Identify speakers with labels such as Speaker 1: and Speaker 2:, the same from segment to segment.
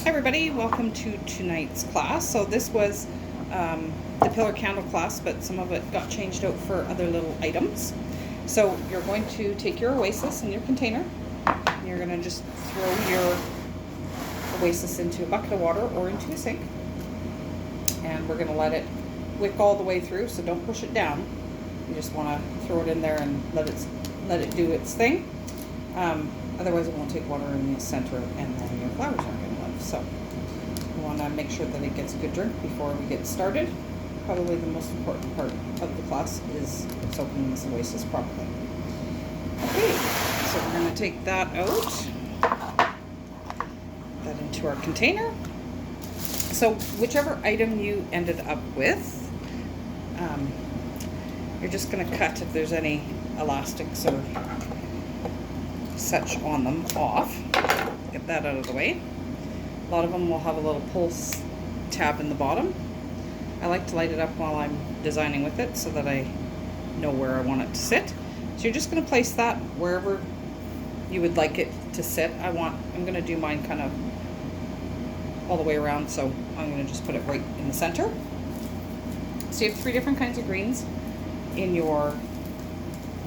Speaker 1: Hi everybody, welcome to tonight's class. So this was the pillar candle class, but some of it got changed out for other little items. So you're going to take your Oasis in your container, and you're going to just throw your Oasis into a bucket of water or into a sink. And we're going to let it wick all the way through, so don't push it down. You just want to throw it in there and let it do its thing. Otherwise it won't take water in the center and then your flowers aren't going to live. So you want to make sure that it gets a good drink before we get started. Probably the most important part of the class is soaking this Oasis properly. Okay, so we're going to take that out, put that into our container. So whichever item you ended up with, you're just going to cut if there's any elastics or such on them off. Get that out of the way. A lot of them will have a little pulse tab in the bottom. I like to light it up while I'm designing with it so that I know where I want it to sit. So you're just going to place that wherever you would like it to sit. I'm going to do mine kind of all the way around, so I'm going to just put it right in the center. So you have 3 different kinds of greens in your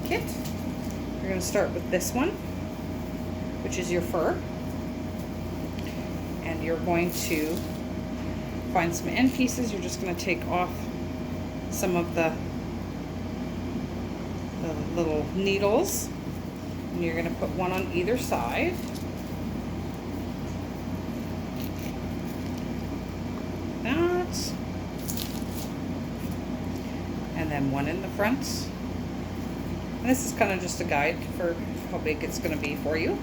Speaker 1: kit. You're going to start with this one, which is your fir, and you're going to find some end pieces. You're just going to take off some of the little needles, and you're going to put one on either side. That, and then one in the front. And this is kind of just a guide for how big it's going to be for you.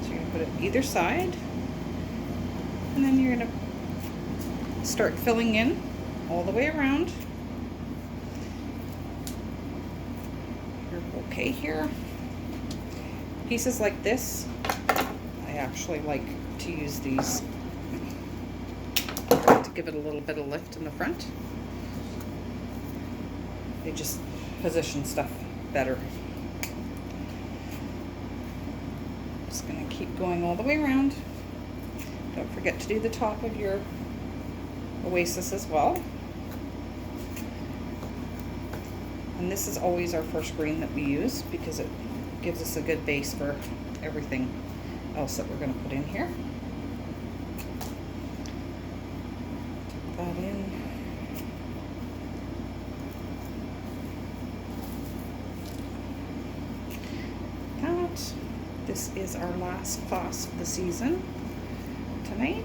Speaker 1: So you're going to put it either side, and then you're going to start filling in all the way around your bouquet here. Pieces like this, I actually like to use these to give it a little bit of lift in the front. They just position stuff better. Just going to keep going all the way around. Don't forget to do the top of your Oasis as well. And this is always our first green that we use because it gives us a good base for everything else that we're going to put in here. Tuck that in. This is our last class of the season tonight.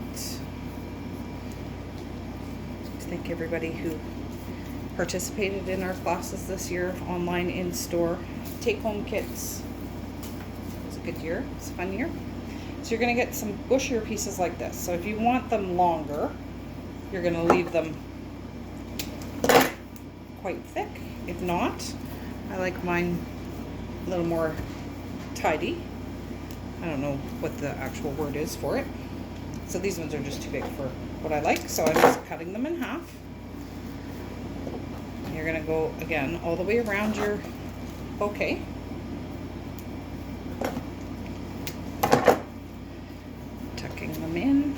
Speaker 1: Thank everybody who participated in our classes this year, online, in-store, take-home kits. It was a good year. It's a fun year. So you're going to get some bushier pieces like this. So if you want them longer, you're going to leave them quite thick. If not, I like mine a little more tidy. I don't know what the actual word is for it. So these ones are just too big for what I like, so I'm just cutting them in half. And you're going to go again all the way around your bouquet. Tucking them in.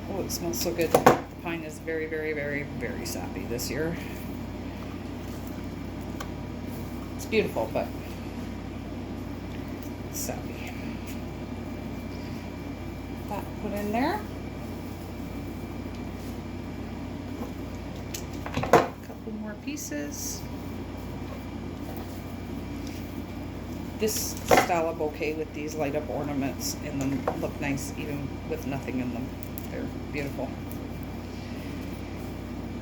Speaker 1: Oh, it smells so good. The pine is very, very, very, very sappy this year. Beautiful, but sappy. That put in there. A couple more pieces. This style of bouquet with these light up ornaments in them look nice even with nothing in them. They're beautiful.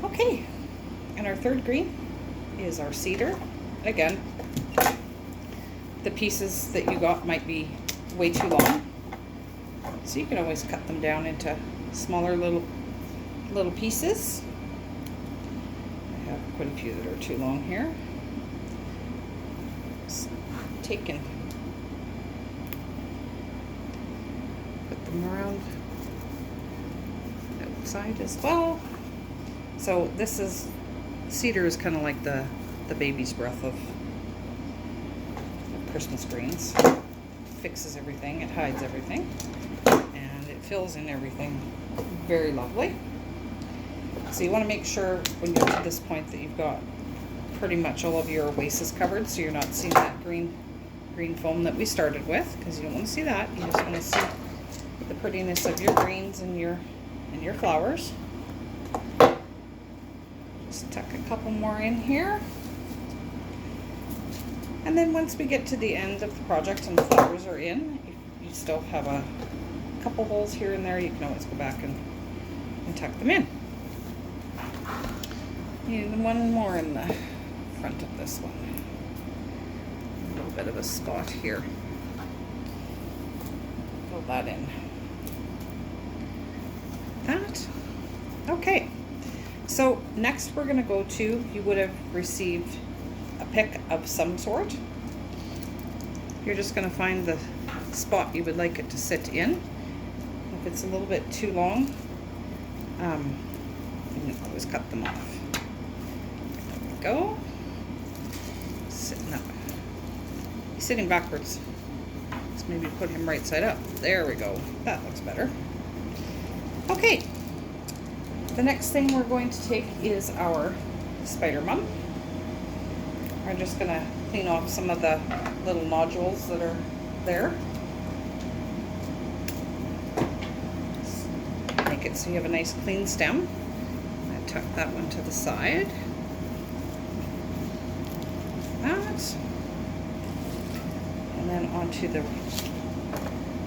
Speaker 1: Okay, and our third green is our cedar. Again, the pieces that you got might be way too long, so you can always cut them down into smaller little pieces. I have quite a few that are too long here. Just take and put them around the outside as well. So this is, cedar is kind of like the baby's breath of Christmas greens. fixes everything, it hides everything, and it fills in everything very lovely. So you want to make sure when you're to this point that you've got pretty much all of your oasis covered, so you're not seeing that green foam that we started with, because you don't want to see that. You just want to see the prettiness of your greens and your flowers. Just tuck a couple more in here. And then once we get to the end of the project and the flowers are in, you still have a couple holes here and there. You can always go back and tuck them in. Need one more in the front of this one. A little bit of a spot here. Fill that in. That. Okay. So next we're going to go to, you would have received a pick of some sort. You're just going to find the spot you would like it to sit in. If it's a little bit too long, you can always cut them off. There we go. Sitting up. He's sitting backwards. Let's maybe put him right side up. There we go. That looks better. Okay. The next thing we're going to take is our spider mum. We're just going to clean off some of the little nodules that are there. Make it so you have a nice clean stem. I tuck that one to the side. That. And then onto the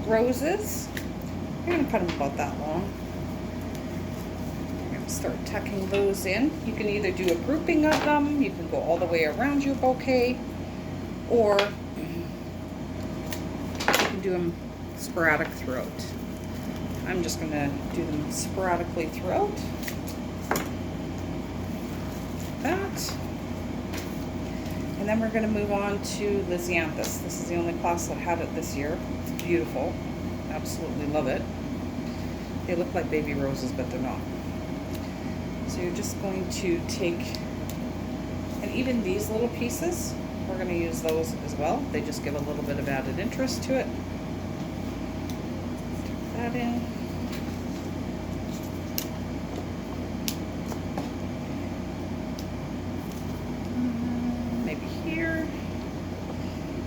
Speaker 1: roses. You're going to cut them about that long. Start tucking those in. You can either do a grouping of them, you can go all the way around your bouquet, or you can do them sporadic throughout. I'm just going to do them sporadically throughout. That. And then we're going to move on to the Xanthus. This is the only class that had it this year. It's beautiful. Absolutely love it. They look like baby roses, but they're not. So you're just going to take, and even these little pieces, we're going to use those as well. They just give a little bit of added interest to it. Tuck that in. Maybe here.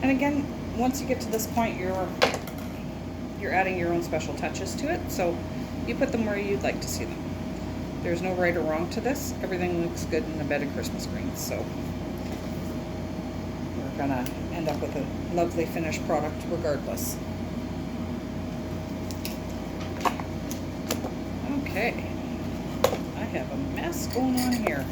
Speaker 1: And again, once you get to this point, you're adding your own special touches to it. So you put them where you'd like to see them. There's no right or wrong to this. Everything looks good in a bed of Christmas greens, so we're gonna end up with a lovely finished product regardless. Okay, I have a mess going on here.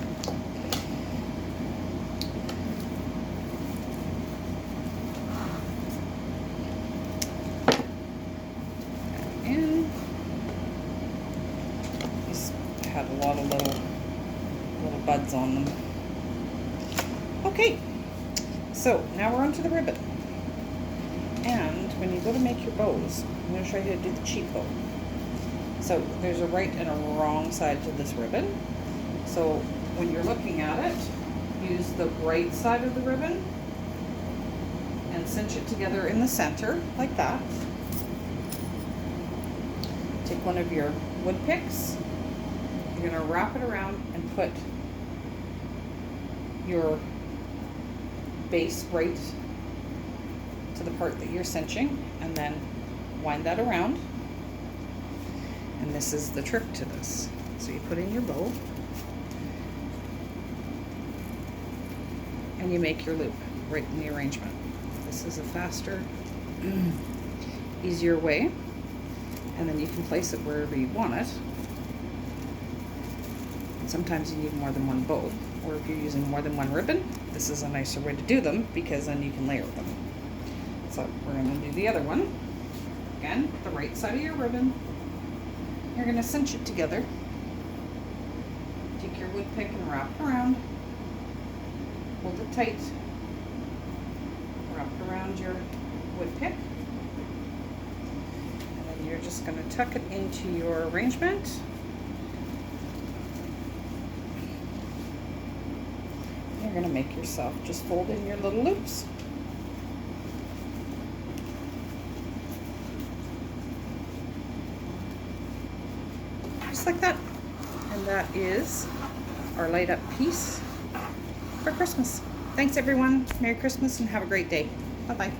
Speaker 1: Had a lot of little buds on them. Okay, so now we're onto the ribbon. And when you go to make your bows, I'm going to show you how to do the cheap bow. So there's a right and a wrong side to this ribbon. So when you're looking at it, use the right side of the ribbon and cinch it together in the center like that. Take one of your wood picks. You're going to wrap it around and put your base right to the part that you're cinching, and then wind that around. And this is the trick to this. So you put in your bow and you make your loop right in the arrangement. This is a faster, easier way, and then you can place it wherever you want it. Sometimes you need more than one bow, or if you're using more than one ribbon, this is a nicer way to do them because then you can layer them. So we're going to do the other one. Again, the right side of your ribbon. You're going to cinch it together. Take your wood pick and wrap it around. Hold it tight. Wrap it around your wood pick. And then you're just going to tuck it into your arrangement. You're going to make yourself just fold in your little loops. just like that. And that is our light up piece for Christmas. Thanks everyone. Merry Christmas and have a great day. Bye-bye.